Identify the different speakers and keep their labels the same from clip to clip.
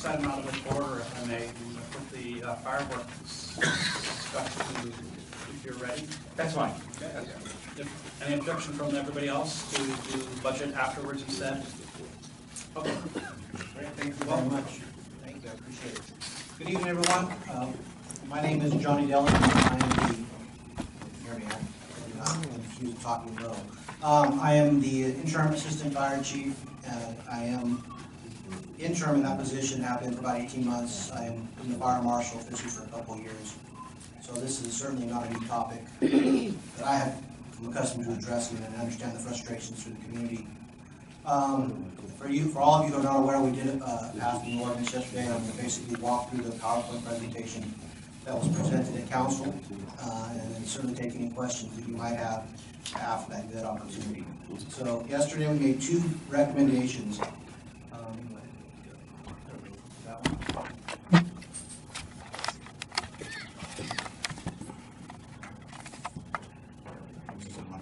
Speaker 1: next item out of order, if I may, put the fireworks discussion, if you're ready.
Speaker 2: That's fine.
Speaker 1: Any objection from everybody else to do budget afterwards instead? Okay.
Speaker 3: Great, thank you very much. Thank you, I appreciate it. Good evening, everyone. My name is Johnny Dillon. I am the, hear me, I'm confused talking low. I am the interim assistant fire chief. I am interim in that position, have been for about 18 months. I am in the fire marshal officially for a couple of years. So this is certainly not a new topic that I have become accustomed to addressing, and I understand the frustrations through the community. For all of you who are not aware, we did pass the ordinance yesterday. I'm going to basically walk through the PowerPoint presentation that was presented at council, and then certainly take any questions that you might have after that opportunity. So yesterday we made two recommendations.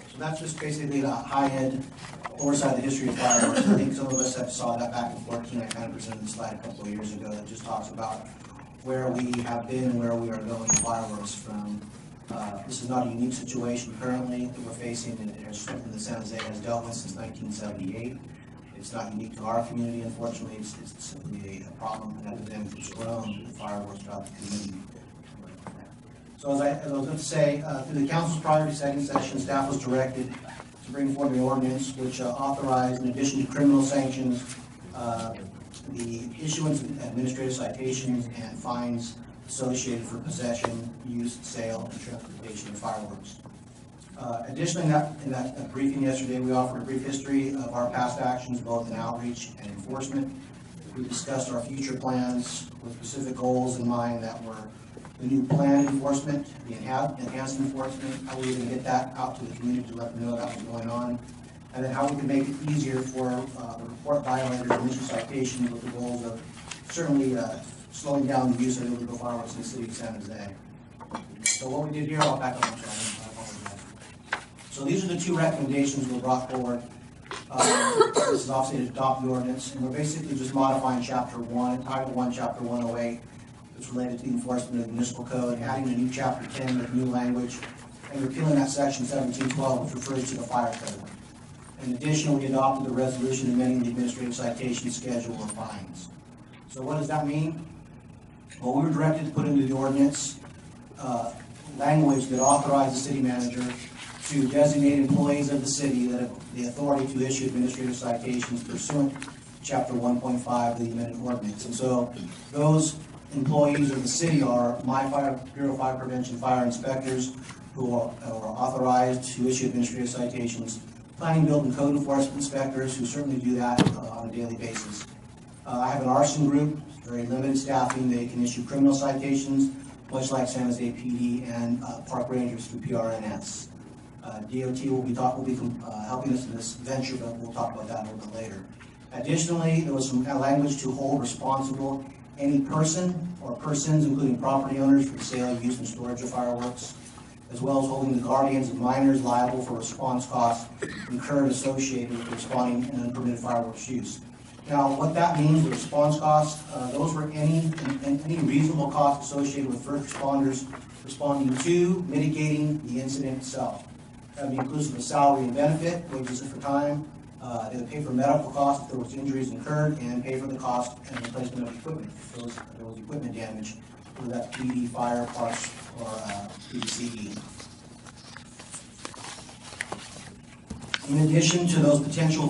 Speaker 3: So that's just basically the high-end oversight of the history of fireworks. I think some of us have saw that back in 14. I kind of presented the slide a couple of years ago that just talks about where we have been and where we are going with fireworks from. This is not a unique situation currently that we're facing, and it's something that San Jose has dealt with since 1978. It's not unique to our community, unfortunately. It's simply a problem, an epidemic that's grown with fireworks throughout the community. So as I was going to say, through the council's priority setting session, staff was directed to bring forward the ordinance which authorized, in addition to criminal sanctions, the issuance of administrative citations and fines associated for possession, use, sale, and transportation of fireworks. Additionally, in that briefing yesterday, we offered a brief history of our past actions, both in outreach and enforcement. We discussed our future plans with specific goals in mind that were the new planned enforcement, the enhanced enforcement, how we were going to get that out to the community to let them know that was going on, and then how we can make it easier for the report violators and issue citations with the goals of certainly slowing down the use of illegal fireworks in the city of San Jose. So what we did here, I'll back up, I'm sorry, I apologize. So these are the two recommendations we brought forward. This is obviously to adopt the ordinance, and we're basically just modifying Chapter 1, Title 1, Chapter 108. It's related to the enforcement of the municipal code, adding a new Chapter 10 with new language, and repealing that Section 1712, which refers to the fire code. In addition, we adopted the resolution amending the administrative citation schedule of fines. So what does that mean? Well, we were directed to put into the ordinance language that authorized the city manager to designate employees of the city that have the authority to issue administrative citations pursuant to Chapter 1.5 of the amended ordinance. And so those employees of the city are my Bureau of Fire Prevention fire inspectors who are authorized to issue administrative citations, planning, building, code enforcement inspectors who certainly do that on a daily basis. I have an arson group, very limited staffing. They can issue criminal citations, much like San Jose PD and park rangers through PRNS. DOT will be helping us in this venture, but we'll talk about that a little bit later. Additionally, there was some language to hold responsible any person or persons, including property owners, for the sale, use, and storage of fireworks, as well as holding the guardians of minors liable for response costs incurred associated with responding in unpermitted fireworks use. Now, what that means, the response costs, those were any reasonable costs associated with first responders responding to mitigating the incident itself. That would be inclusive of salary and benefit, wages for time. They would pay for medical costs if there was injuries incurred, and pay for the cost and replacement of equipment if there was equipment damage, whether that's PD, fire, parks, or PDCE. In addition to those potential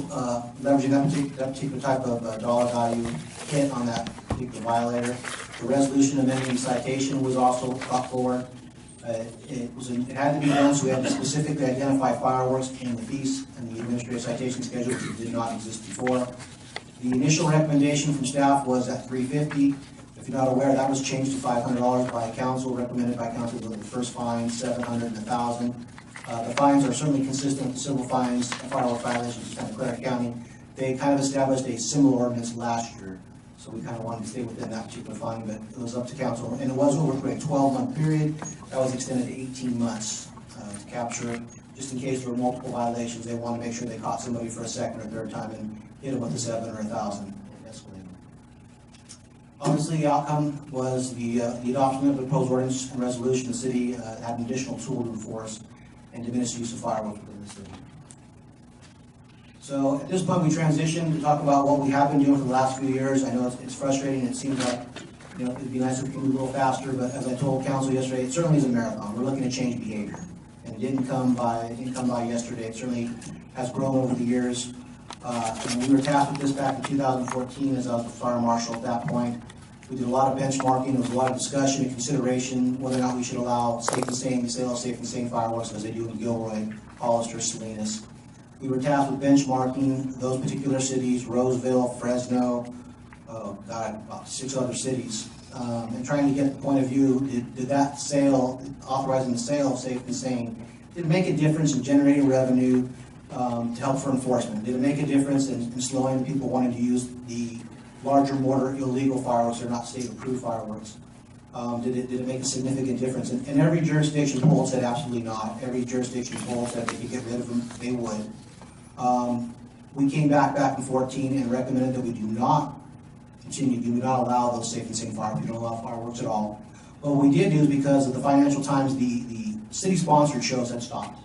Speaker 3: leveraging that particular type of dollar value hit on that particular violator, the resolution amending the citation was also brought forward. It had to be done, so we had to specifically identify fireworks in the fees and the administrative citation schedule, which did not exist before. The initial recommendation from staff was at $350. If you're not aware, that was changed to $500 by council, recommended by council. The first fine, $700 and $1,000. The fines are certainly consistent with the civil fines and firework violations in Santa Clara County. They kind of established a similar ordinance last year, so we kind of wanted to stay within that particular fine, but it was up to council. And it was over a 12-month period. That was extended to 18 months to capture, just in case there were multiple violations. They wanted to make sure they caught somebody for a second or third time and hit them with a $700 or $1,000 escalator. Obviously, the outcome was the adoption of the proposed ordinance and resolution. The city had an additional tool to enforce and diminish the use of fireworks within the city. So at this point, we transition to talk about what we have been doing for the last few years. I know it's frustrating. It seems like, you know, it'd be nice if we could move a little faster, but as I told council yesterday, it certainly is a marathon. We're looking to change behavior. And it didn't come by yesterday. It certainly has grown over the years. And we were tasked with this back in 2014 as I was the fire marshal at that point. We did a lot of benchmarking. There was a lot of discussion and consideration whether or not we should allow safe and sane sales, safe and sane fireworks as they do in Gilroy, Hollister, Salinas. We were tasked with benchmarking those particular cities, Roseville, Fresno, about 6 other cities, and trying to get the point of view, did that sale, authorizing the sale of safe and sane, did it make a difference in generating revenue to help for enforcement? Did it make a difference in slowing people wanting to use the larger, more illegal fireworks that are not state-approved fireworks? Did it make a significant difference? And every jurisdiction polled said absolutely not. Every jurisdiction polled said they could get rid of them, they would. We came back in 2014 and recommended that we do not allow those safe and sane fireworks. We don't allow fireworks at all. But what we did do is because of the Financial Times, the city-sponsored shows had stopped.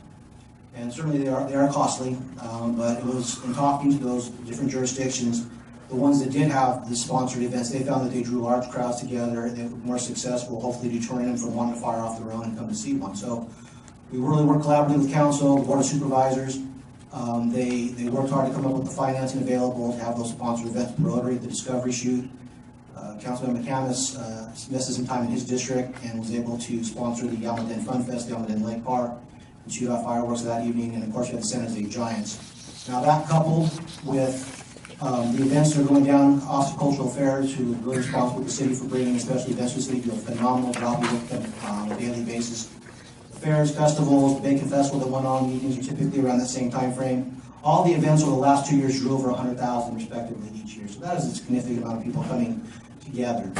Speaker 3: And certainly they are costly, but it was in talking to those different jurisdictions, the ones that did have the sponsored events, they found that they drew large crowds together, they were more successful, hopefully deterring them from wanting to fire off their own and come to see one. So we really worked collaboratively with council, the board of supervisors. They worked hard to come up with the financing available to have those sponsored events, the Rotary, the Discovery Shoot. Councilman McCamus invested some time in his district and was able to sponsor the Almaden Fun Fest, the Almaden Lake Park, and shoot off fireworks that evening, and of course we had the San Jose Giants. Now that coupled with the events that are going down, Austin Cultural Affairs, who are really responsible with the city for bringing especially events to the city, do a phenomenal job. We work with them on a daily basis. Fairs, festivals, the Bacon Festival that went on, meetings are typically around that same time frame. All the events over the last 2 years drew over 100,000 respectively each year. So that is a significant amount of people coming together.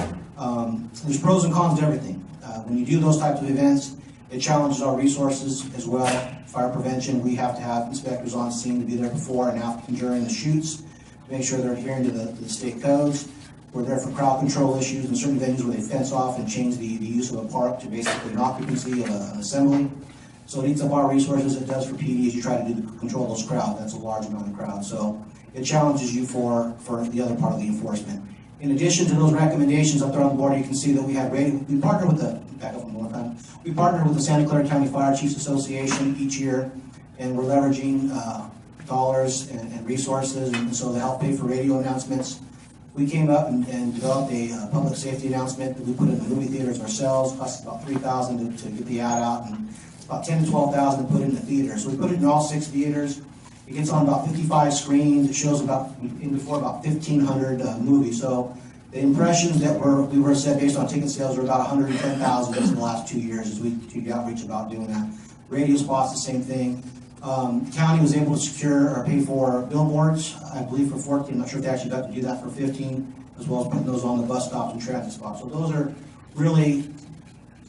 Speaker 3: There's pros and cons to everything. When you do those types of events, it challenges our resources as well. Fire prevention, we have to have inspectors on scene to be there before and after and during the shoots to make sure they're adhering to the state codes. We're there for crowd control issues in certain venues where they fence off and change the use of a park to basically an occupancy of an assembly. So it eats up our resources. It does for PD as you try to control those crowds. That's a large amount of crowds. So it challenges you for the other part of the enforcement. In addition to those recommendations up there on the board, you can see that we partner with we partner with the Santa Clara County Fire Chiefs Association each year, and we're leveraging dollars and resources, and so to help pay for radio announcements. We came up and developed a public safety announcement that we put in the movie theaters ourselves. It cost about $3,000 to get the ad out, and about $10,000 to $12,000 to put it in the theater. So we put it in all 6 theaters. It gets on about 55 screens. It shows about 1,500 movies. So the impressions that we were set based on ticket sales are about 110,000 in the last 2 years as we do outreach about doing that. Radio spots, the same thing. The county was able to secure or pay for billboards, I believe for 14. I'm not sure if they actually got to do that for 15, as well as putting those on the bus stops and transit spots. So those are really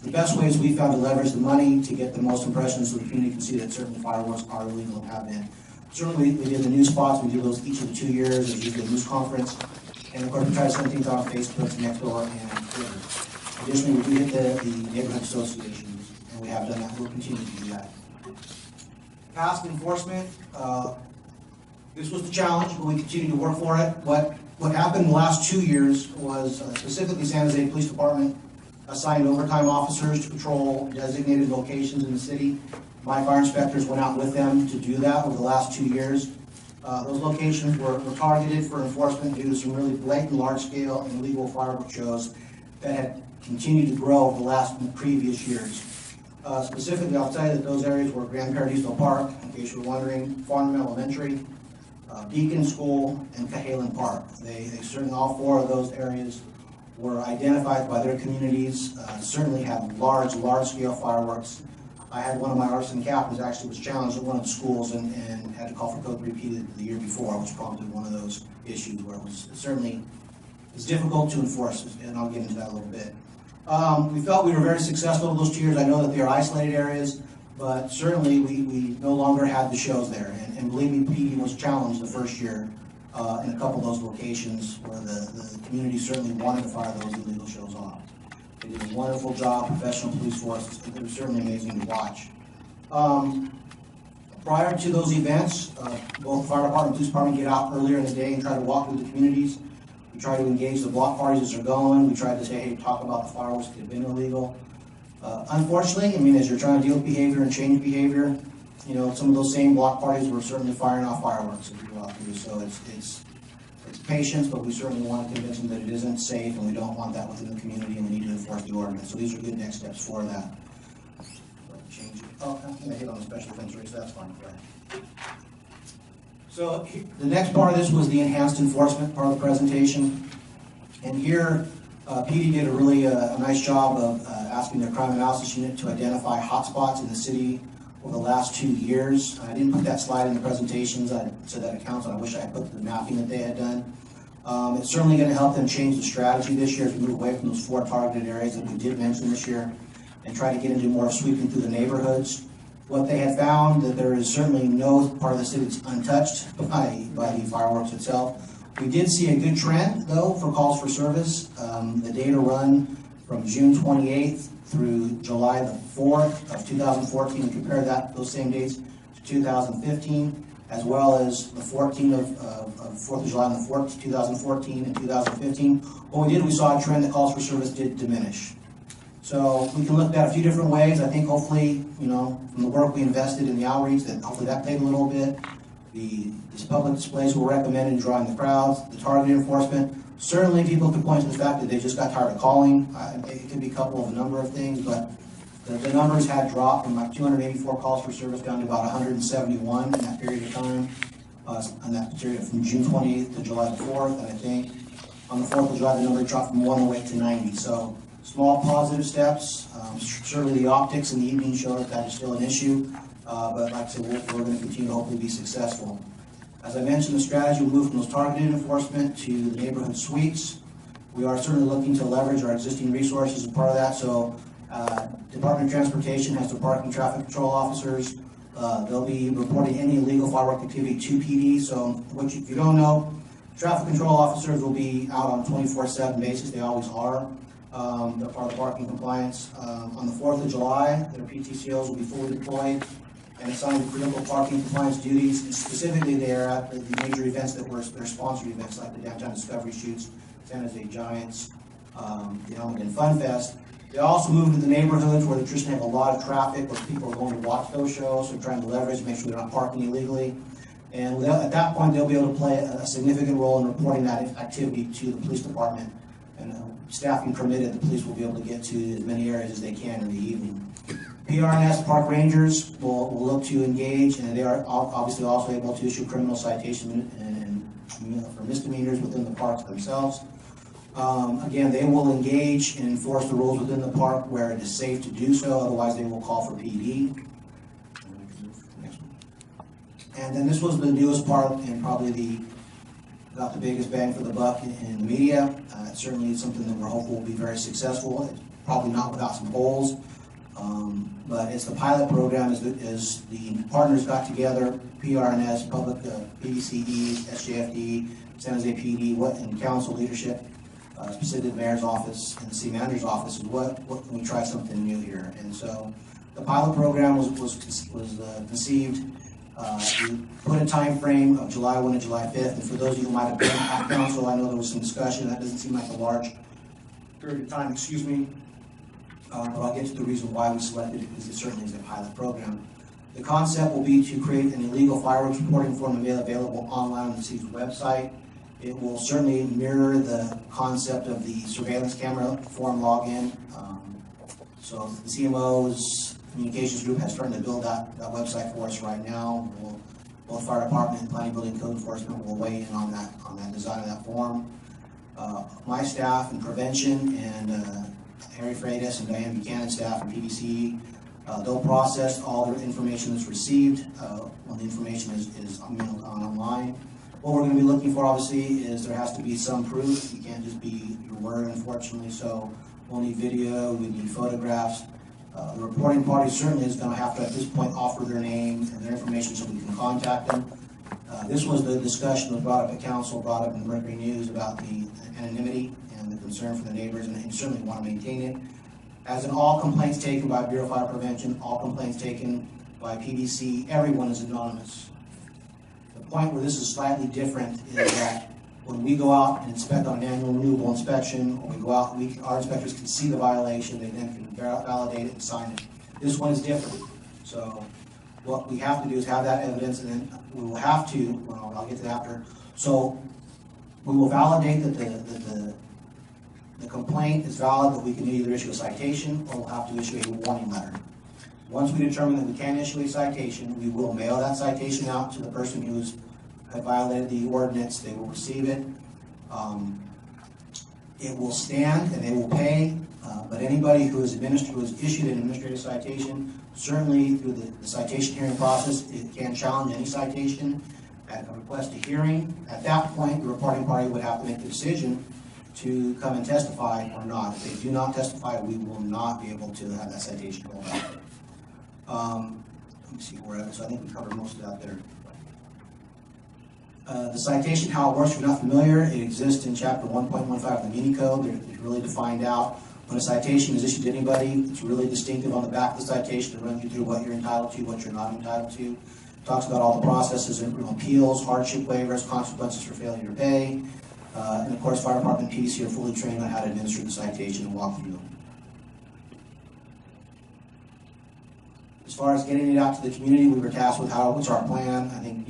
Speaker 3: the best ways we found to leverage the money to get the most impressions so the community can see that certainly fireworks are illegal and have been. Certainly we did the news spots. We do those each of the 2 years. There's usually a news conference. And of course we try to send things out on Facebook, Nextdoor, and Twitter. Additionally, we do hit the neighborhood associations, and we have done that. We'll continue to do that. Past enforcement, this was the challenge, but we continue to work for it. What happened in the last 2 years was specifically San Jose Police Department assigned overtime officers to patrol designated locations in the city. My fire inspectors went out with them to do that over the last 2 years. Those locations were targeted for enforcement due to some really blatant, large-scale, and illegal fireworks shows that had continued to grow over the previous years. Specifically, I'll tell you that those areas were Grand Paradiso Park, in case you're wondering, Farnham Elementary, Beacon School, and Cahalan Park. They certainly, all 4 of those areas were identified by their communities, certainly had large-scale fireworks. I had one of my arson captains actually was challenged at one of the schools and had to call for code repeated the year before, which prompted one of those issues where it's difficult to enforce, and I'll get into that a little bit. We felt we were very successful in those 2 years. I know that they are isolated areas, but certainly we no longer had the shows there. And believe me, PD was challenged the first year in a couple of those locations where the community certainly wanted to fire those illegal shows off. They did a wonderful job, professional police force. It was certainly amazing to watch. Prior to those events, both the fire department and police department get out earlier in the day and try to walk through the communities. We try to engage the block parties as they're going. We try to say, hey, talk about the fireworks that have been illegal. Unfortunately, I mean, as you're trying to deal with behavior and change behavior, you know, some of those same block parties were certainly firing off fireworks as we go out through. So it's patience, but we certainly want to convince them that it isn't safe, and we don't want that within the community, and we need to enforce the ordinance. So these are good next steps for that. Change it. Oh, I'm going to hit on the special offense rates. That's fine. Right. So the next part of this was the enhanced enforcement part of the presentation, and here PD did a really nice job of asking their crime analysis unit to identify hotspots in the city over the last 2 years. I didn't put that slide in the presentations. I said that accounts, and I wish I had put the mapping that they had done. It's certainly going to help them change the strategy this year as we move away from those 4 targeted areas that we did mention this year and try to get into more sweeping through the neighborhoods. What they had found that there is certainly no part of the city that's untouched by the fireworks itself. We did see a good trend, though, for calls for service. The data run from June 28th through July the 4th of 2014, and compare those same dates to 2015, as well as the 14th of 4th of July and the 4th, 2014 and 2015. What we did, we saw a trend that calls for service did diminish. So we can look at that a few different ways. I think hopefully, you know, from the work we invested in the outreach, that hopefully that played a little bit. These public displays were recommended in drawing the crowds, the targeted enforcement. Certainly people could point to the fact that they just got tired of calling. It could be a couple of a number of things, but the numbers had dropped from like 284 calls for service down to about 171 in that period of time. On that period from June 28th to July the 4th, and I think on the 4th of July the number dropped from 108 to 90. So small positive steps. Certainly the optics in the evening show that is still an issue, but like I said, we're going to continue to hopefully be successful. As I mentioned, the strategy will move from those targeted enforcement to the neighborhood sweeps. We are certainly looking to leverage our existing resources as part of that. So Department of Transportation has their parking traffic control officers. They'll be reporting any illegal firework activity to PD. So if you don't know, traffic control officers will be out on a 24/7 basis. They always are. They're part of parking compliance. On the 4th of July, their PTCOs will be fully deployed and assigned to critical parking compliance duties. And specifically, they are at the major events that were their sponsored events, like the Downtown Discovery Shoots, San Jose Giants, the Elmerton Fun Fest. They also move to the neighborhoods where they traditionally have a lot of traffic, where people are going to watch those shows, so trying to leverage, make sure they're not parking illegally. And at that point, they'll be able to play a significant role in reporting that activity to the police department. And staffing permitted, the police will be able to get to as many areas as they can in the evening. PRNS Park Rangers will look to engage, and they are obviously also able to issue criminal citations for misdemeanors within the parks themselves. Again, they will engage and enforce the rules within the park where it is safe to do so, otherwise they will call for PD. And then this was the newest part, and probably got the biggest bang for the buck in the media. Certainly it's something that we're hopeful will be very successful. It's probably not without some holes, but it's the pilot program as the partners got together, PRNS, Public, PDCE, SJFD, San Jose PD, and council leadership, specifically the mayor's office and the city manager's office, is what can we try something new here? And so the pilot program was conceived. We put a time frame of July 1 to July 5th, and for those of you who might have been at council, I know there was some discussion. That doesn't seem like a large period of time, excuse me, but I'll get to the reason why we selected it, because it certainly is a pilot program. The concept will be to create an illegal fireworks reporting form available online on the city's website. It will certainly mirror the concept of the surveillance camera form login. So the CMO's communications group has started to build that website for us right now. Both fire department and planning, building, code enforcement will weigh in on that design of that form. My staff in prevention and Harry Freitas and Diane Buchanan staff in PDC, they'll process all the information that's received when the information is online. What we're going to be looking for, obviously, is there has to be some proof. You can't just be your word, unfortunately. So we'll need video, we need photographs. The reporting party certainly is going to have to, at this point, offer their name and their information so we can contact them. This was the discussion that was brought up at council, brought up in the Mercury News about the anonymity and the concern for the neighbors, and they certainly want to maintain it. As in all complaints taken by Bureau of Fire Prevention, all complaints taken by PBC, everyone is anonymous. The point where this is slightly different is that when we go out and inspect on an annual renewable inspection, or we go out, our inspectors can see the violation, they then can validate it and sign it. This one is different. So what we have to do is have that evidence, and then we will have to, well, I'll get to that after. So we will validate that the complaint is valid, that we can either issue a citation or we'll have to issue a warning letter. Once we determine that we can issue a citation, we will mail that citation out to the person who's violated the ordinance. They will receive it. It will stand and they will pay, but anybody who is issued an administrative citation, certainly through the citation hearing process, it can challenge any citation at a request to hearing. At that point, the reporting party would have to make the decision to come and testify or not. If they do not testify, we will not be able to have that citation rolled out. Let me see where I think we covered most of that there. The citation, how it works, if you're not familiar, it exists in chapter 1.15 of the Muni Code. It's really defined out. When a citation is issued to anybody, it's really distinctive on the back of the citation. It runs you through what you're entitled to, what you're not entitled to. It talks about all the processes, appeals, hardship waivers, consequences for failure to pay. And of course, fire department and PDC are fully trained on how to administer the citation and walk through them. As far as getting it out to the community, we were tasked with what's our plan. I think,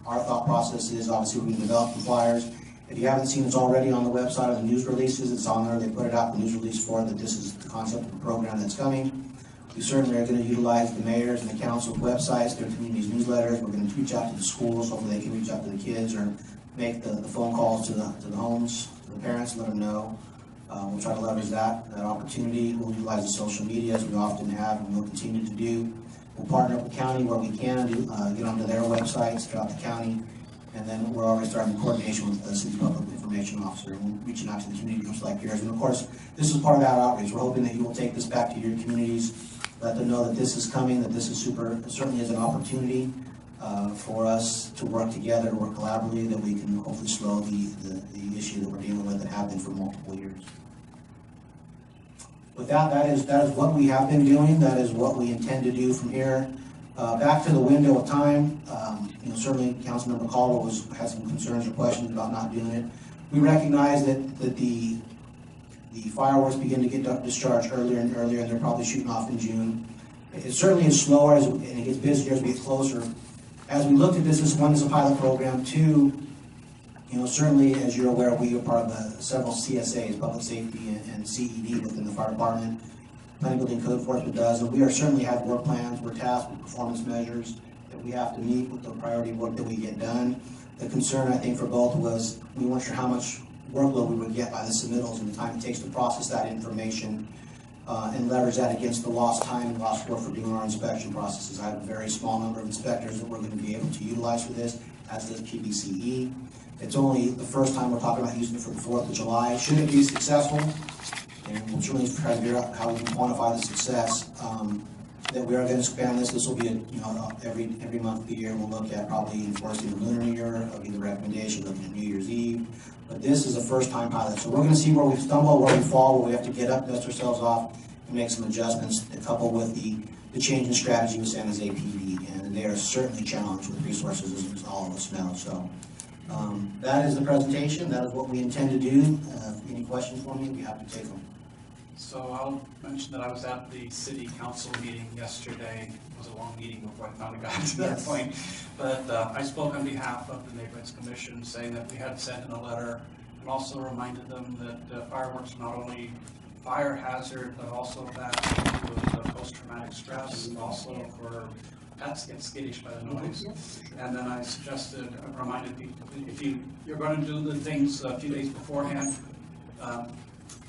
Speaker 3: our thought process is obviously we're going to develop the flyers. If you haven't seen, it's already on the website of the news releases. It's on there. They put it out, the news release for it, that this is the concept of the program that's coming. We certainly are going to utilize the mayor's and the council's websites, their community's newsletters. We're going to reach out to the schools, hopefully they can reach out to the kids or make the phone calls to the homes, to the parents, let them know. We'll try to leverage that opportunity. We'll utilize the social media as we often have and we'll continue to do. We'll partner up with the county where we can, get onto their websites throughout the county. And then we're already starting coordination with the city public information officer and reaching out to the community groups like yours. And of course, this is part of that outreach. We're hoping that you will take this back to your communities, let them know that this is coming, that this is certainly is an opportunity for us to work together, to work collaboratively, that we can hopefully slow the issue that we're dealing with that have been for multiple years. With that is what we have been doing. That is what we intend to do from here. Back to the window of time. Certainly Councilmember Caldwell had some concerns or questions about not doing it. We recognize that the fireworks begin to get discharged earlier and earlier, and they're probably shooting off in June. It certainly is slower and it gets busier as we get closer. As we looked at this, one is a pilot program. Two, certainly as you're aware, we are part of several CSAs, public safety and CED within the fire department. Planning, Building, Code Enforcement does, and we certainly have work plans. We're tasked with performance measures that we have to meet with the priority work that we get done. The concern, I think, for both was we weren't sure how much workload we would get by the submittals and the time it takes to process that information and leverage that against the lost time and lost work for doing our inspection processes. I have a very small number of inspectors that we're going to be able to utilize for this, as does PBCE. It's only the first time we're talking about using it for the 4th of July. Should it be successful, and we'll certainly try to figure out how we can quantify the success, that we are going to expand this. This will be every month of the year. We'll look at probably enforcing the Lunar New Year. I'll give the recommendation, looking at New Year's Eve. But this is a first-time pilot. So we're going to see where we stumble, where we fall, where we have to get up, dust ourselves off, and make some adjustments to couple with the change in strategy with San Jose PD. And they are certainly challenged with resources, as all of us know. So that is the presentation. That is what we intend to do. Any questions for me? We have to take them.
Speaker 1: So I'll mention that I was at the city council meeting yesterday. It was a long meeting before I finally got to that point. But I spoke on behalf of the Neighborhoods Commission, saying that we had sent in a letter and also reminded them that fireworks are not only fire hazard, but also that with post-traumatic stress, and also for pets get skittish by the noise. And then I reminded people, if you're going to do the things a few days beforehand,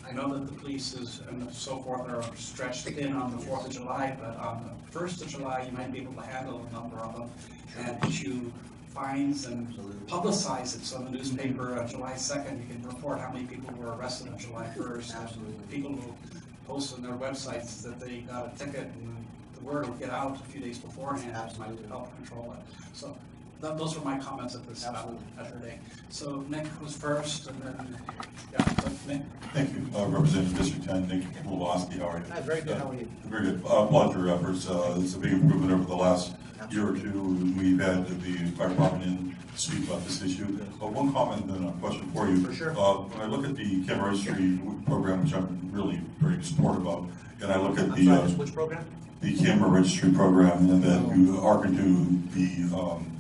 Speaker 1: I know that the police and so forth are stretched thin on the 4th of July, but on the 1st of July, you might be able to handle a number of them and issue fines and publicize it. So in the newspaper on July 2nd, you can report how many people were arrested on July 1st. Absolutely. People will post on their websites that they got a ticket, and the word will get out a few days beforehand. Absolutely. To help control it. So those were my comments at this day. So Nick was first, and then, so Nick.
Speaker 2: Thank you, Representative District 10, Nick Wolowski. How are you?
Speaker 3: Hi, very good. How are you?
Speaker 2: Very good. Applaud your efforts. It's a big improvement over the last year or two. We've had the fire department in to speak about this issue. One comment and then a question for you.
Speaker 3: For sure.
Speaker 2: When I look at the camera registry program, which I'm really very supportive of, and I look at
Speaker 3: Which program?
Speaker 2: the camera registry program, and then you hearken to the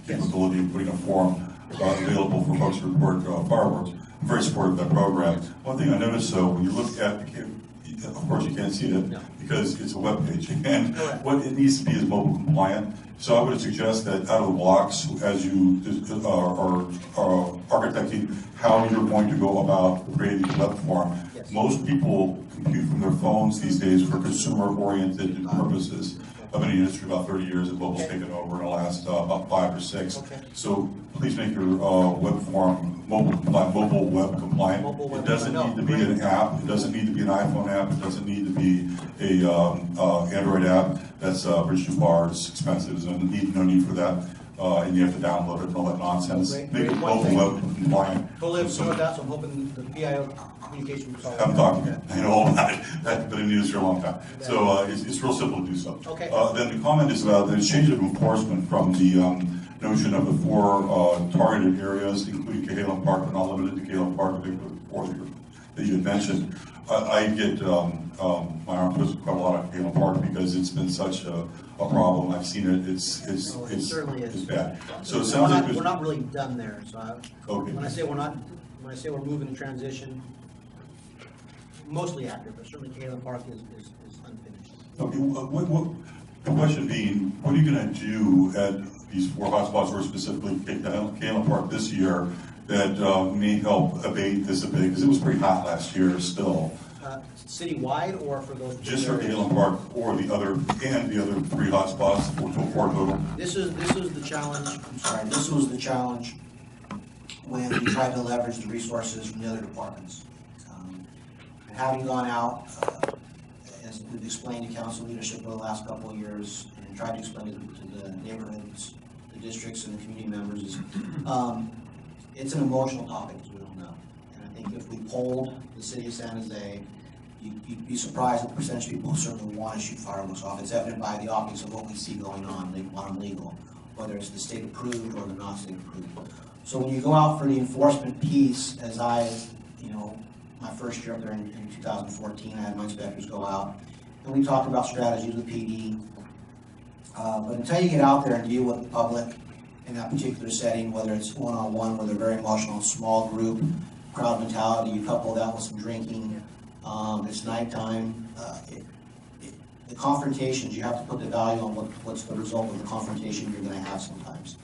Speaker 2: capability of putting a form available for folks to report fireworks. I'm very supportive of that program. One thing I noticed though, when you look at the of course you can't see it because it's a web page, and what it needs to be is mobile compliant. So I would suggest that out of the blocks, as you are architecting how you're going to go about creating a web form, most people compute from their phones these days for consumer-oriented purposes. I've been in the industry about 30 years, and mobile's taken over in the last about 5 or 6. So please make your web form mobile web compliant. It doesn't need to be an app. It doesn't need to be an iPhone app. It doesn't need to be a Android app. That's bridge too far. It's expensive. There's no need for that. And you have to download it and all that nonsense. Make it mobile web compliant.
Speaker 3: Totally agree with that, so I'm hoping the PIO communication will solve it.
Speaker 2: I'm talking. I know all about it. I've been in the industry a long time. So it's real simple to do so.
Speaker 3: Okay.
Speaker 2: Then the comment is about the change of enforcement from the notion of the 4 targeted areas, including Cahalan Park, but not limited to Cahalan Park, that you had mentioned. I get my arm twisted quite a lot at Cahalan Park because it's been such a problem. I've seen it. It
Speaker 3: certainly is.
Speaker 2: It's bad. So it sounds like
Speaker 3: we're not really done there. So
Speaker 2: okay.
Speaker 3: When I say we're moving to transition, mostly active, but certainly Cahalan Park is unfinished.
Speaker 2: Okay. The question being, what are you going to do at these 4 hotspots, or specifically Cahalan Park this year, that may help abate this a bit? Because it was pretty hot last year still.
Speaker 3: Citywide, or for those?
Speaker 2: Just for Cahalan Park, or the other 3 hotspots, 4 total.
Speaker 3: This is the challenge. I'm sorry. This was the challenge when we tried to leverage the resources from the other departments. And having gone out, as we've explained to council leadership over the last couple of years, and tried to explain to the neighborhoods, the districts, and the community members, is it's an emotional topic, as we all know. And I think if we polled the city of San Jose, you'd be surprised at the percentage of people who certainly want to shoot fireworks off. It's evident by the optics of what we see going on. They want them legal, whether it's the state approved or the not state approved. So when you go out for the enforcement piece, as my first year up there in 2014, I had my inspectors go out, and we talked about strategies with PD. But until you get out there and deal with the public in that particular setting, whether it's one-on-one, where they're very emotional, small group, crowd mentality, you couple that with some drinking, it's nighttime, the confrontations, you have to put the value on what's the result of the confrontation you're going to have sometimes.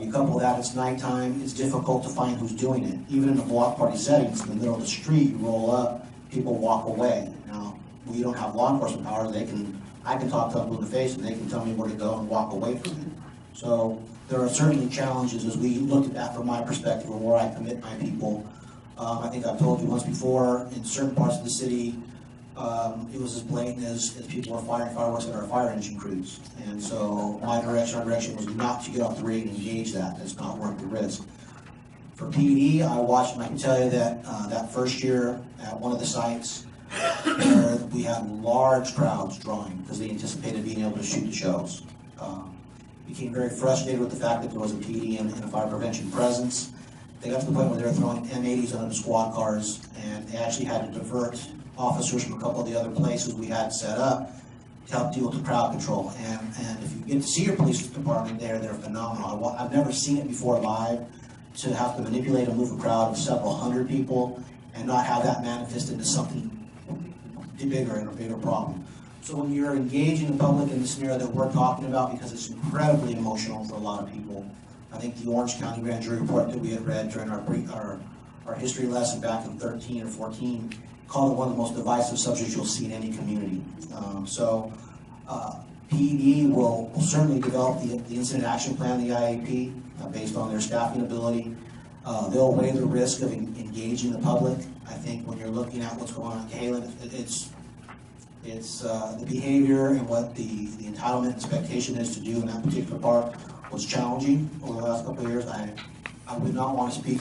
Speaker 3: You couple that, it's nighttime, it's difficult to find who's doing it. Even in a block party setting, it's in the middle of the street, you roll up, people walk away. Now, we don't have law enforcement powers, I can talk to them in the face and they can tell me where to go and walk away from it. So there are certainly challenges as we look at that from my perspective, or where I commit my people. I think I've told you once before, in certain parts of the city, it was as blatant as people were firing fireworks at our fire engine crews. And so our direction was not to get off the rig and engage that. That's not worth the risk. For PD, I watched, and I can tell you that that first year at one of the sites, where we had large crowds drawing because they anticipated being able to shoot the shows. Became very frustrated with the fact that there was a PD and a fire prevention presence. They got to the point where they were throwing M80s under the squad cars, and they actually had to divert officers from a couple of the other places we had set up to help deal with the crowd control. And if you get to see your police department there, they're phenomenal. I've never seen it before live, to have to manipulate and move a crowd of several hundred people and not have that manifest into something bigger and a bigger problem. So when you're engaging the public in the scenario that we're talking about, because it's incredibly emotional for a lot of people, I think the Orange County Grand Jury report that we had read during our history lesson back in 13 or 14 called it one of the most divisive subjects you'll see in any community. PED will certainly develop the incident action plan, the IAP, based on their staffing ability. They'll weigh the risk of engaging the public. I think when you're looking at what's going on in Cahalan, it's the behavior and what the entitlement expectation is to do in that particular park was challenging over the last couple of years. I would not want to speak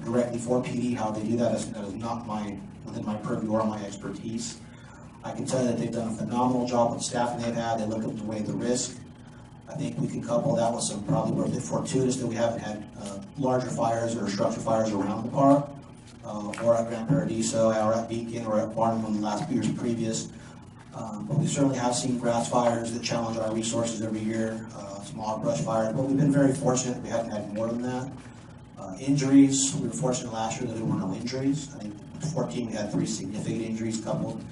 Speaker 3: directly for PD, how they do that is not within my purview or my expertise. I can tell you that they've done a phenomenal job with the staffing they've had. They look at the way the risk. I think we can couple that with some probably a bit fortuitous that we haven't had larger fires or structure fires around the park, or at Grand Paradiso, or at Beacon, or at Barnum in the last few years previous. But we certainly have seen grass fires that challenge our resources every year, small brush fires, but we've been very fortunate we haven't had more than that. Injuries, we were fortunate last year that there were no injuries. I think 14 we had 3 significant injuries coupled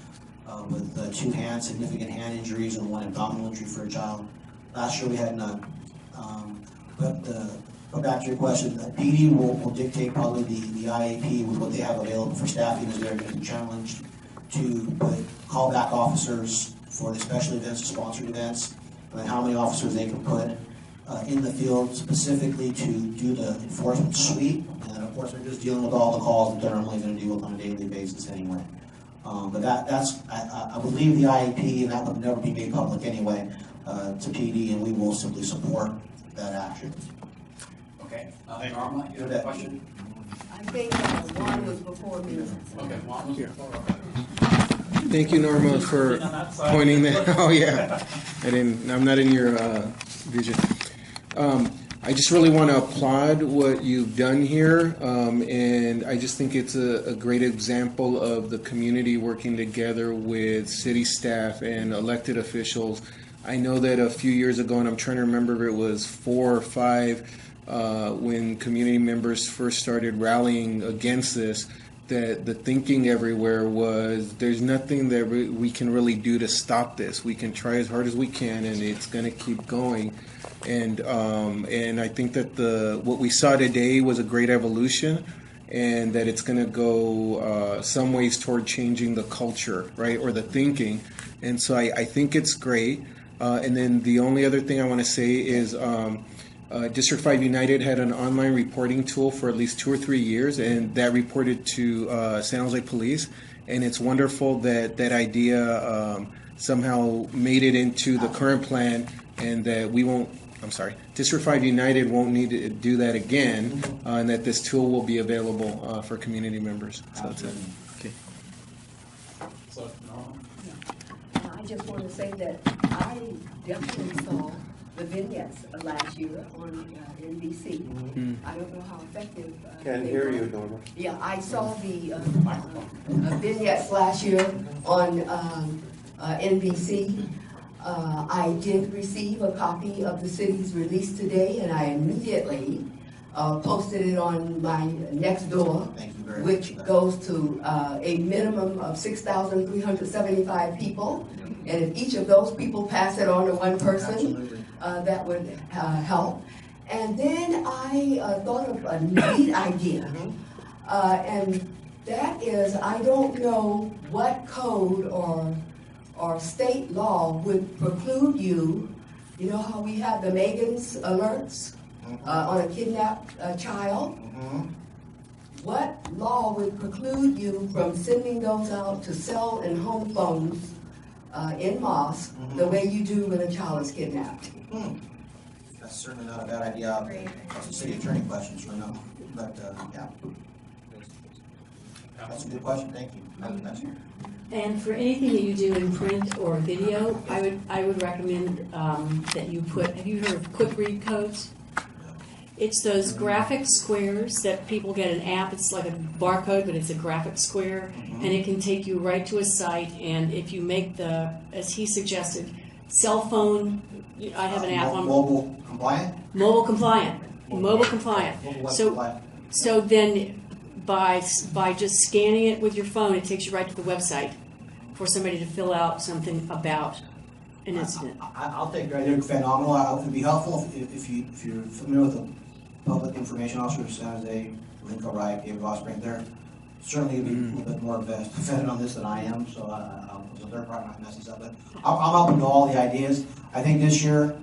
Speaker 3: with 2 significant hand injuries and 1 abdominal injury for a child. Last year we had none. But back to your question, PD will dictate probably the IAP with what they have available for staffing as they're going to be challenged to put callback officers for the special events, the sponsored events, and then how many officers they can put in the field specifically to do the enforcement sweep. And then of course they're just dealing with all the calls that they're normally going to deal with on a daily basis anyway. But I believe the IAP, and that would never be made public anyway, to PD, and we will simply support that action.
Speaker 1: Okay, Norma, you have a question?
Speaker 4: I think Juan was before me.
Speaker 1: Okay, Juan was before.
Speaker 5: Thank you, Norma, for pointing that. Oh yeah, I'm not in your vision. I just really want to applaud what you've done here, and I just think it's a great example of the community working together with city staff and elected officials. I know that a few years ago, and I'm trying to remember if it was 4 or 5, when community members first started rallying against this, that the thinking everywhere was there's nothing that we can really do to stop this. We can try as hard as we can, and it's going to keep going. And I think that what we saw today was a great evolution, and that it's going to go some ways toward changing the culture, right, or the thinking. And so I think it's great. And then the only other thing I want to say is District 5 United had an online reporting tool for at least 2 or 3 years, and that reported to San Jose Police. And it's wonderful that that idea somehow made it into the current plan, and that District 5 United won't need to do that again, and that this tool will be available for community members. So that's it. Okay.
Speaker 1: So, Norma?
Speaker 4: I just want to say that I definitely saw the vignettes last year on NBC. I don't know how effective.
Speaker 6: Can't hear you, Norma.
Speaker 4: Yeah, I saw the vignettes last year on NBC. I did receive a copy of the city's release today, and I immediately posted it on my next door, which goes to a minimum of 6,375 people. And if each of those people pass it on to one person, that would help. And then I thought of a neat idea, and that is, I don't know what code or state law would preclude you. You know how we have the Megan's alerts on a kidnapped child? What law would preclude you from sending those out to cell and home phones in Moss the way you do when a child is kidnapped?
Speaker 3: That's certainly not a bad idea. That's a city attorney question, sure enough. But yeah, that's a good question. Thank you.
Speaker 7: And for anything that you do in print or video, I would recommend that you put. Have you heard of quick read codes? It's those graphic squares that people get an app. It's like a barcode, but it's a graphic square, and it can take you right to a site. And if you make as he suggested, cell phone. I have an app on
Speaker 3: mobile compliant.
Speaker 7: Mobile compliant. Mobile compliant. So then, by just scanning it with your phone, it takes you right to the website for somebody to fill out something about an incident.
Speaker 3: I'll take your idea. Phenomenal. It would be helpful if you're familiar with the public information officer of San Jose, Lincoln Wright, David Osprey. They're certainly be a little bit more vetted on this than I am, so they're probably not messing this up. But I'm open to all the ideas. I think this year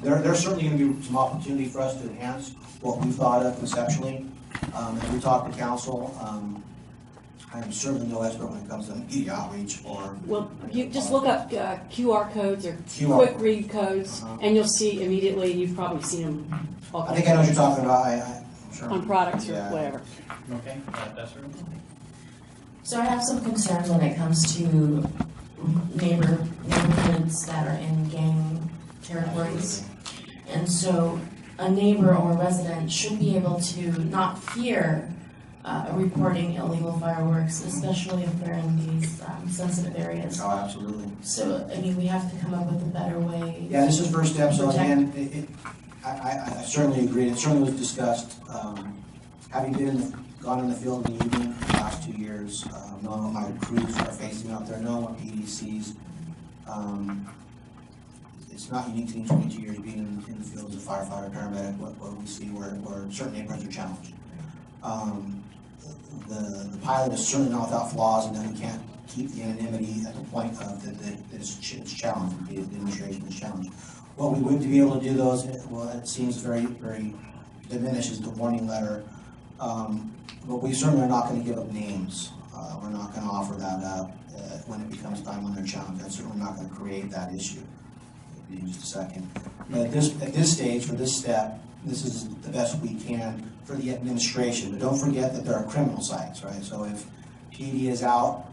Speaker 3: there's certainly going to be some opportunity for us to enhance what we've thought of conceptually. As we talk to council, I am certainly no expert when it comes to media outreach or.
Speaker 7: Well, you just look up QR codes or
Speaker 3: QR.
Speaker 7: quick read codes,
Speaker 3: Uh-huh.
Speaker 7: and you'll see immediately, and you've probably seen them all
Speaker 3: I think I know what you're talking about, sure.
Speaker 7: on products or
Speaker 3: Yeah.
Speaker 7: whatever.
Speaker 1: Okay, Desiree?
Speaker 6: So I have some concerns when it comes to neighborhoods that are in gang territories. And so a neighbor or a resident should be able to not fear reporting illegal fireworks, especially if they're in these sensitive areas.
Speaker 3: Oh, absolutely.
Speaker 6: So, I mean, we have to come up with a better way.
Speaker 3: Yeah, this is first step, so
Speaker 6: Protect-
Speaker 3: again, I certainly agree, it certainly was discussed. Having gone in the field in the evening the last 2 years, knowing what my crews are facing out there, knowing what PDCs, it's not unique to me, 22 years being in the field as a firefighter, paramedic, what we see where certain neighborhoods are challenged. The pilot is certainly not without flaws, and then we can't keep the anonymity at the point of that it's challenged, the administration is challenged. What we would be able to do those, well, it seems very, very diminished is the warning letter. But we certainly are not gonna give up names. We're not gonna offer that up when it becomes time when they're challenged. That's certainly not gonna create that issue. It'll be in just a second. But at this stage, for this step, this is the best we can for the administration. But don't forget that there are criminal sites, right? So if PD is out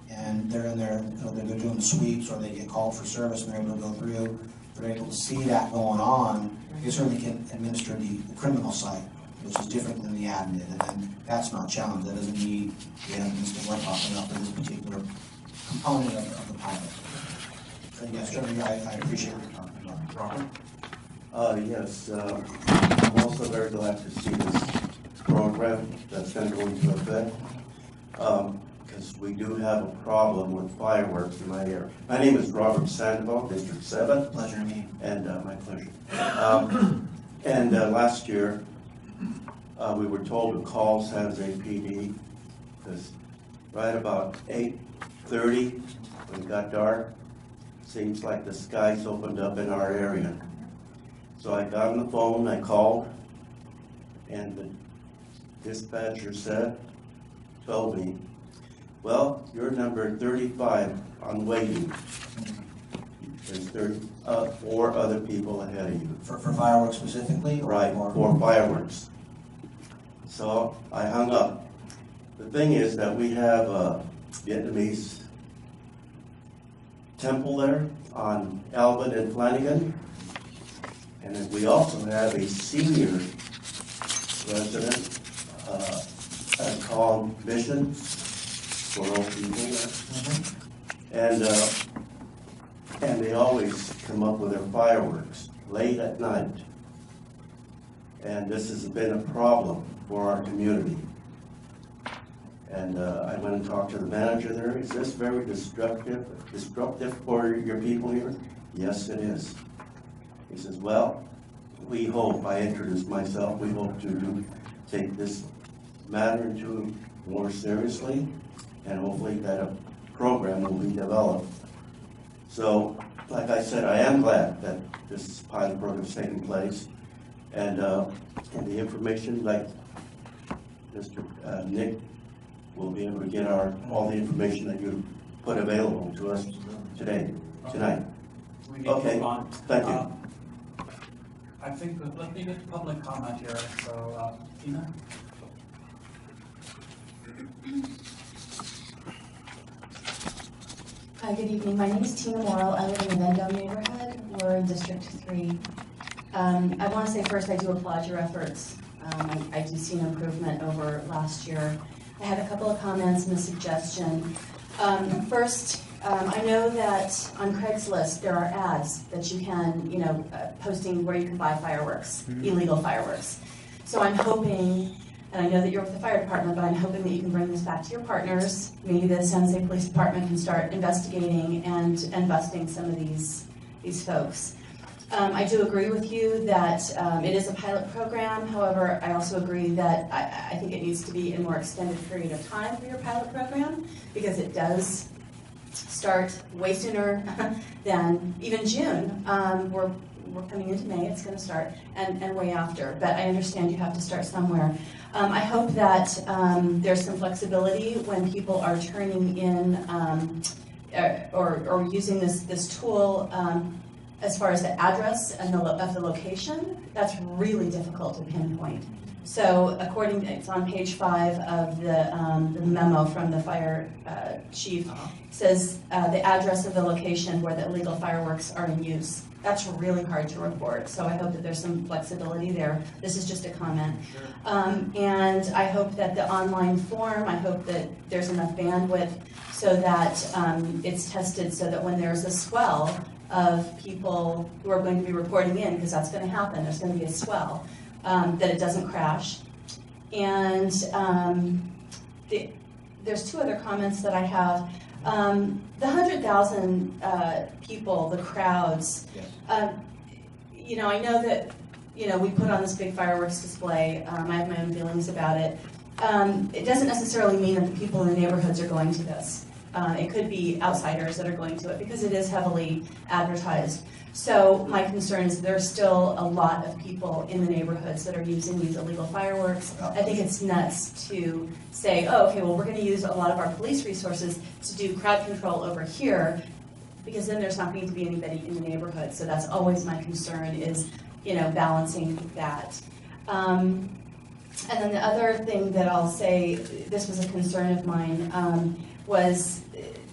Speaker 3: and they're in there, they're doing the sweeps, or they get called for service and they're able to go through, they're able to see that going on, they certainly can administer the criminal site, which is different than the admin, and then that's not challenged. That doesn't need the evidence that we're talking about for this particular component of the pilot. So yes, certainly I appreciate what you're talking about.
Speaker 1: Robert?
Speaker 8: Yes, I'm also very glad to see this program that's going to go into effect, because we do have a problem with fireworks in my area. My name is Robert Sandoval, District 7.
Speaker 3: Pleasure to meet you.
Speaker 8: And my pleasure. And last year, we were told to call San Jose PD, because right about 8:30, when it got dark, seems like the skies opened up in our area. So I got on the phone, I called, and the dispatcher told me, well, you're number 35 on waiting. There's 4 other people ahead of you.
Speaker 3: For fireworks specifically?
Speaker 8: Right, for fireworks. So I hung up. The thing is that we have a Vietnamese temple there on Albert and Flanagan. And then we also have a senior resident called Mission for old people there. And they always come up with their fireworks late at night. And this has been a problem for our community. And I went and talked to the manager there. Is this very disruptive for your people here? Yes, it is. He says, well, we hope, I introduced myself, we hope to take this matter into more seriously, and hopefully that a program will be developed. So, like I said, I am glad that this pilot program is taking place, and the information, like Mr. Nick will be able to get all the information that you put available to us tonight.
Speaker 1: We need to
Speaker 8: Okay,
Speaker 1: move on.
Speaker 8: thank you.
Speaker 1: I think, let me get public comment here, so, Tina?
Speaker 9: Hi, good evening. My name is Tina Morrill. I live in the Mendon neighborhood. We're in District 3. I want to say first, I do applaud your efforts. I do see an improvement over last year. I had a couple of comments and a suggestion. First, I know that on Craigslist there are ads that you can, posting where you can buy fireworks, illegal fireworks. So I'm hoping, and I know that you're with the fire department, but I'm hoping that you can bring this back to your partners. Maybe the San Jose Police Department can start investigating and busting some of these folks. I do agree with you that it is a pilot program. However, I also agree that I think it needs to be a more extended period of time for your pilot program, because it does start way sooner than even June. we're coming into May, it's gonna start, and way after, but I understand you have to start somewhere. I hope that there's some flexibility when people are turning in or using this tool as far as the address and of the location. That's really difficult to pinpoint. So it's on page 5 of the memo from the fire chief, says the address of the location where the illegal fireworks are in use. That's really hard to report, so I hope that there's some flexibility there. This is just a comment. And I hope that the online form, I hope that there's enough bandwidth so that it's tested so that when there's a swell of people who are going to be reporting in, because that's going to happen, there's going to be a swell, that it doesn't crash. And there's 2 other comments that I have. The 100,000 people, the crowds, you know, I know that, you know, we put on this big fireworks display. I have my own feelings about it. It doesn't necessarily mean that the people in the neighborhoods are going to this. It could be outsiders that are going to it because it is heavily advertised. So my concern is there's still a lot of people in the neighborhoods that are using these illegal fireworks. I think it's nuts to say, oh, okay, well, we're going to use a lot of our police resources to do crowd control over here, because then there's not going to be anybody in the neighborhood. So that's always my concern is, you know, balancing that. And then the other thing that I'll say, this was a concern of mine, was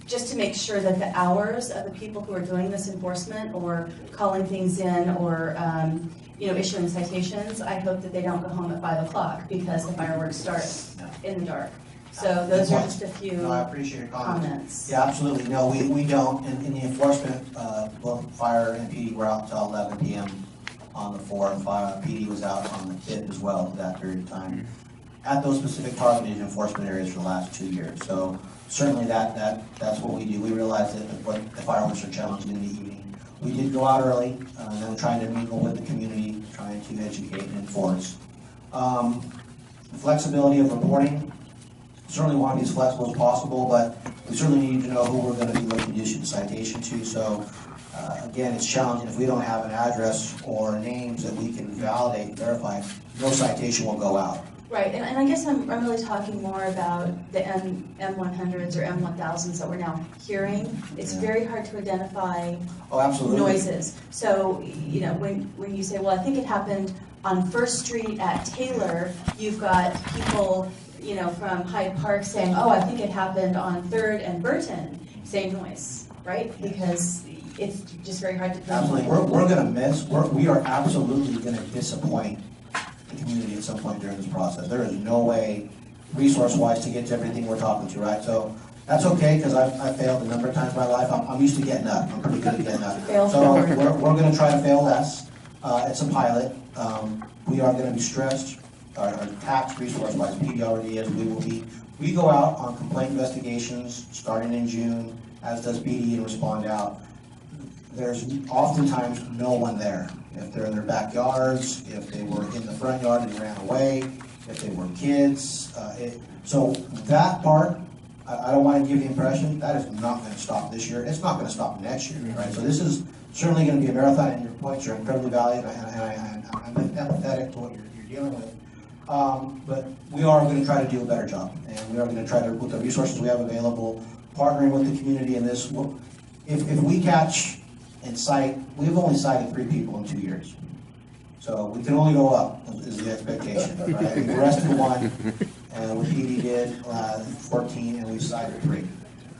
Speaker 9: just to make sure that the hours of the people who are doing this enforcement or calling things in or you know, issuing citations, I hope that they don't go home at 5 o'clock because the fireworks start in the dark. So those are just a few
Speaker 3: No, I appreciate your
Speaker 9: comments.
Speaker 3: Yeah, absolutely. No, we don't. In the enforcement, both fire and PD were out until 11 p.m. on the 4th. PD was out on the 5th as well for that period of time at those specific targeted enforcement areas for the last 2 years. So certainly that's what we do. We realize that the fireworks are challenging in the evening. We did go out early, and then trying to mingle with the community, trying to educate and enforce. Flexibility of reporting. Certainly want to be as flexible as possible, but we certainly need to know who we're going to be looking to issue the citation to. So again, it's challenging. If we don't have an address or names that we can validate and verify, no citation will go out.
Speaker 9: Right, and I guess I'm really talking more about the M100s or M1000s that we're now hearing. It's very hard to identify noises. So, you know, when you say, well, I think it happened on First Street at Taylor, you've got people, you know, from Hyde Park saying, oh, I think it happened on 3rd and Burton. Same noise, right? Because it's just very hard to pinpoint.
Speaker 3: Absolutely, we're going to miss, we are absolutely going to disappoint the community at some point during this process. There is no way, resource-wise, to get to everything we're talking to, right? So that's okay, because I've failed a number of times in my life. I'm used to getting up. I'm pretty good at getting up. So we're going to try to fail less. It's a pilot. We are going to be stressed. Our tax resource-wise, PD already is. We go out on complaint investigations starting in June, as does PD, and respond out. There's oftentimes no one there. If they're in their backyards, if they were in the front yard and ran away, if they were kids. So that part, I don't want to give the impression, that is not going to stop this year. It's not going to stop next year, right? So this is certainly going to be a marathon, and your points are incredibly valid, and I'm empathetic to what you're dealing with. But we are going to try to do a better job, and we are going to try to, with the resources we have available, partnering with the community in this. If we catch and cite, we've only cited 3 people in 2 years. So we can only go up, is the expectation, right? We arrested 1, and what PD did 14, and we cited 3.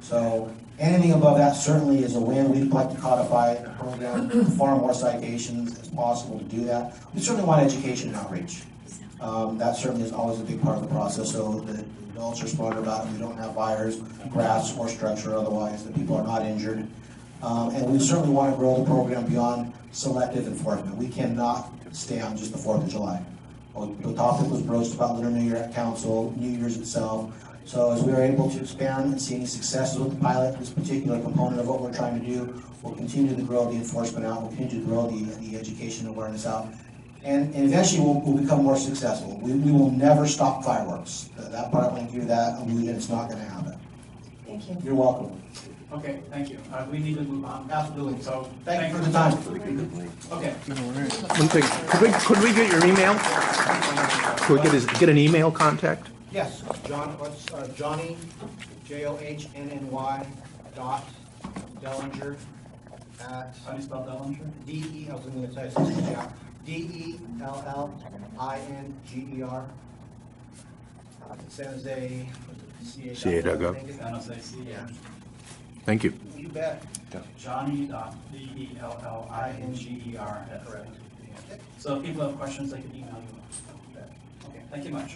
Speaker 3: So anything above that certainly is a win. We'd like to codify the program, far more citations as possible to do that. We certainly want education and outreach. That certainly is always a big part of the process, so the adults are smarter about it. We don't have fires, grass, or structure otherwise, that people are not injured. And we certainly want to grow the program beyond selective enforcement. We cannot stay on just the 4th of July. The topic was broached about Lunar New Year at Council, New Year's itself. So as we are able to expand and see any successes with the pilot, this particular component of what we're trying to do, we'll continue to grow the enforcement out, we'll continue to grow the education and awareness out. And eventually we'll become more successful. We will never stop fireworks. That part, I want to give you that illusion, it's not going to happen.
Speaker 9: Thank you.
Speaker 3: You're welcome.
Speaker 1: Okay, thank you. We need to move on.
Speaker 3: Absolutely.
Speaker 1: So,
Speaker 3: Thank you for the time.
Speaker 1: Okay.
Speaker 5: All right.
Speaker 10: One thing, could we get your email? Could we get an email contact?
Speaker 3: Yes, Johnny, JOHNNY Dellinger
Speaker 1: How do you spell Dellinger?
Speaker 3: I was going to tell you something, yeah. DELLINGER. San Jose.
Speaker 10: CA.gov.
Speaker 1: San Jose CA.
Speaker 3: Yeah.
Speaker 10: Thank you.
Speaker 3: You bet.
Speaker 1: Johnny.DELLINGER.
Speaker 3: Correct.
Speaker 1: So if people have questions, they can email you. Okay, thank you much.